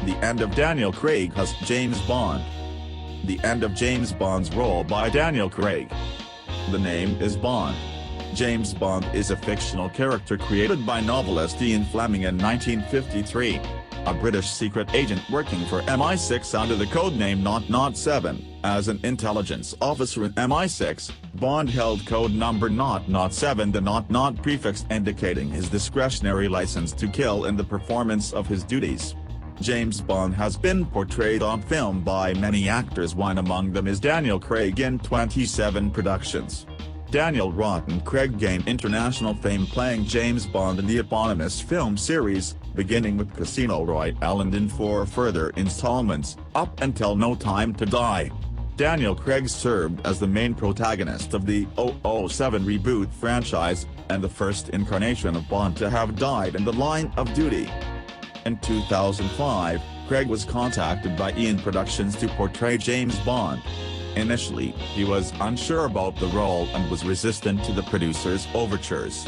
The end of Daniel Craig as James Bond. The end of James Bond's role by Daniel Craig. The name is Bond. James Bond is a fictional character created by novelist Ian Fleming in 1953. A British secret agent working for MI6 under the codename 007. As an intelligence officer in MI6, Bond held code number 007, the 00 prefix indicating his discretionary license to kill in the performance of his duties. James Bond has been portrayed on film by many actors, one among them is Daniel Craig in 27 productions. Daniel Rotten Craig gained international fame playing James Bond in the eponymous film series, beginning with Casino Royale and in 4 further installments, up until No Time to Die. Daniel Craig served as the main protagonist of the 007 reboot franchise, and the first incarnation of Bond to have died in the line of duty. In 2005, Craig was contacted by Eon Productions to portray James Bond. Initially, he was unsure about the role and was resistant to the producer's overtures.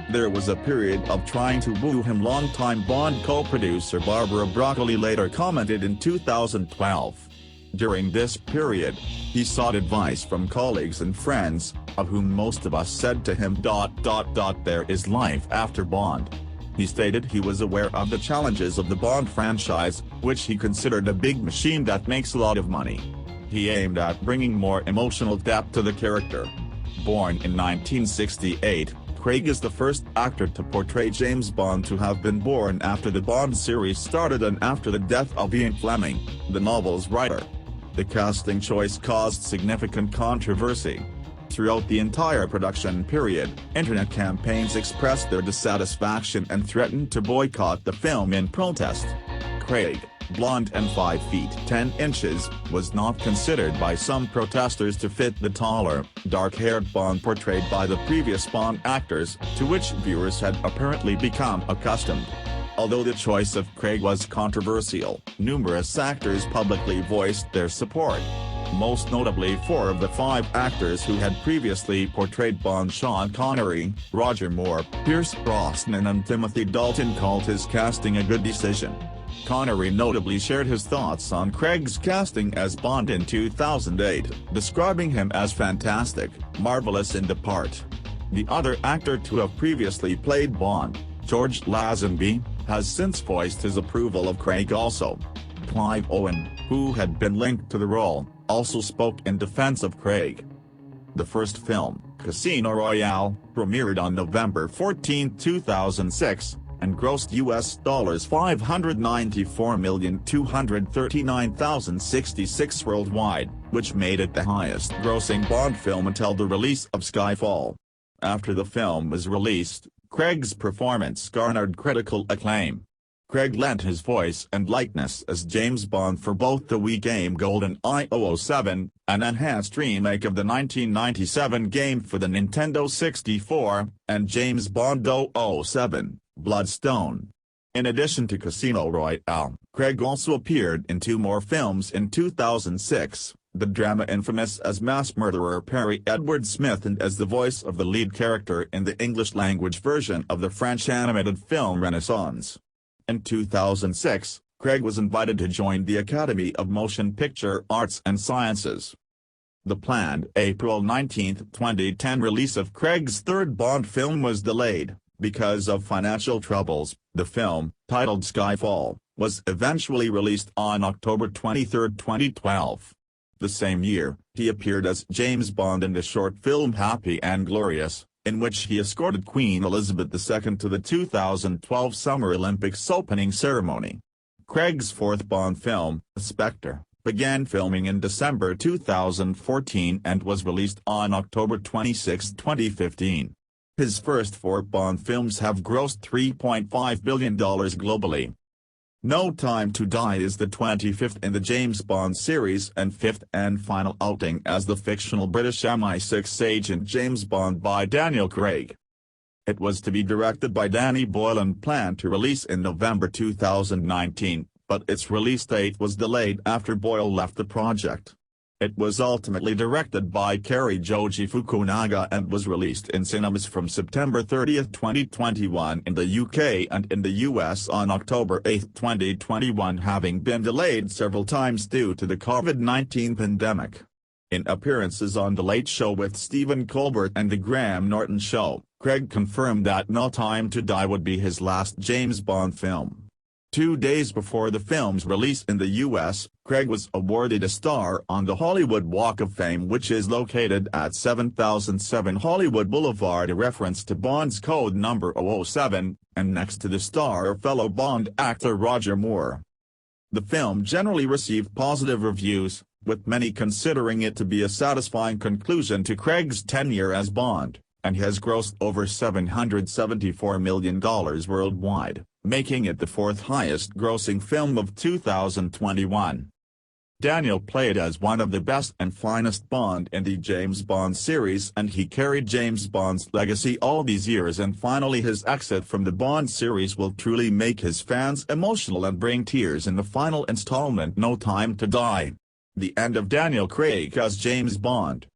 There was a period of trying to woo him. Longtime Bond co-producer Barbara Broccoli later commented in 2012. During this period, he sought advice from colleagues and friends, of whom most of us said to him, "There is life after Bond." He stated he was aware of the challenges of the Bond franchise, which he considered a big machine that makes a lot of money. He aimed at bringing more emotional depth to the character. Born in 1968, Craig is the first actor to portray James Bond to have been born after the Bond series started and after the death of Ian Fleming, the novel's writer. The casting choice caused significant controversy. Throughout the entire production period, internet campaigns expressed their dissatisfaction and threatened to boycott the film in protest. Craig, blonde and 5 feet 10 inches, was not considered by some protesters to fit the taller, dark-haired Bond portrayed by the previous Bond actors, to which viewers had apparently become accustomed. Although the choice of Craig was controversial, numerous actors publicly voiced their support. Most notably 4 of the 5 actors who had previously portrayed Bond: Sean Connery, Roger Moore, Pierce Brosnan and Timothy Dalton called his casting a good decision. Connery notably shared his thoughts on Craig's casting as Bond in 2008, describing him as fantastic, marvelous in the part. The other actor to have previously played Bond, George Lazenby, has since voiced his approval of Craig also. Clive Owen, who had been linked to the role, also spoke in defense of Craig. The first film, Casino Royale, premiered on November 14, 2006, and grossed US $594,239,066 worldwide, which made it the highest-grossing Bond film until the release of Skyfall. After the film was released, Craig's performance garnered critical acclaim. Craig lent his voice and likeness as James Bond for both the Wii game GoldenEye 007, an enhanced remake of the 1997 game for the Nintendo 64, and James Bond 007, Bloodstone. In addition to Casino Royale, Craig also appeared in 2 more films in 2006, the drama infamous as mass murderer Perry Edward Smith and as the voice of the lead character in the English-language version of the French animated film Renaissance. In 2006, Craig was invited to join the Academy of Motion Picture Arts and Sciences. The planned April 19, 2010 release of Craig's third Bond film was delayed, because of financial troubles. The film, titled Skyfall, was eventually released on October 23, 2012. The same year, he appeared as James Bond in the short film Happy and Glorious, in which he escorted Queen Elizabeth II to the 2012 Summer Olympics opening ceremony. Craig's fourth Bond film, Spectre, began filming in December 2014 and was released on October 26, 2015. His first 4 Bond films have grossed $3.5 billion globally. No Time to Die is the 25th in the James Bond series and 5th and final outing as the fictional British MI6 agent James Bond by Daniel Craig. It was to be directed by Danny Boyle and planned to release in November 2019, but its release date was delayed after Boyle left the project. It was ultimately directed by Cary Joji Fukunaga and was released in cinemas from September 30, 2021 in the UK and in the US on October 8, 2021, having been delayed several times due to the COVID-19 pandemic. In appearances on The Late Show with Stephen Colbert and The Graham Norton Show, Craig confirmed that No Time to Die would be his last James Bond film. 2 days before the film's release in the US, Craig was awarded a star on the Hollywood Walk of Fame, which is located at 7007 Hollywood Boulevard, a reference to Bond's code number 007, and next to the star are fellow Bond actor Roger Moore. The film generally received positive reviews, with many considering it to be a satisfying conclusion to Craig's tenure as Bond, and has grossed over $774 million worldwide, making it the fourth highest-grossing film of 2021. Daniel played as one of the best and finest Bond in the James Bond series, and he carried James Bond's legacy all these years, and finally his exit from the Bond series will truly make his fans emotional and bring tears in the final installment, No Time to Die. The end of Daniel Craig as James Bond.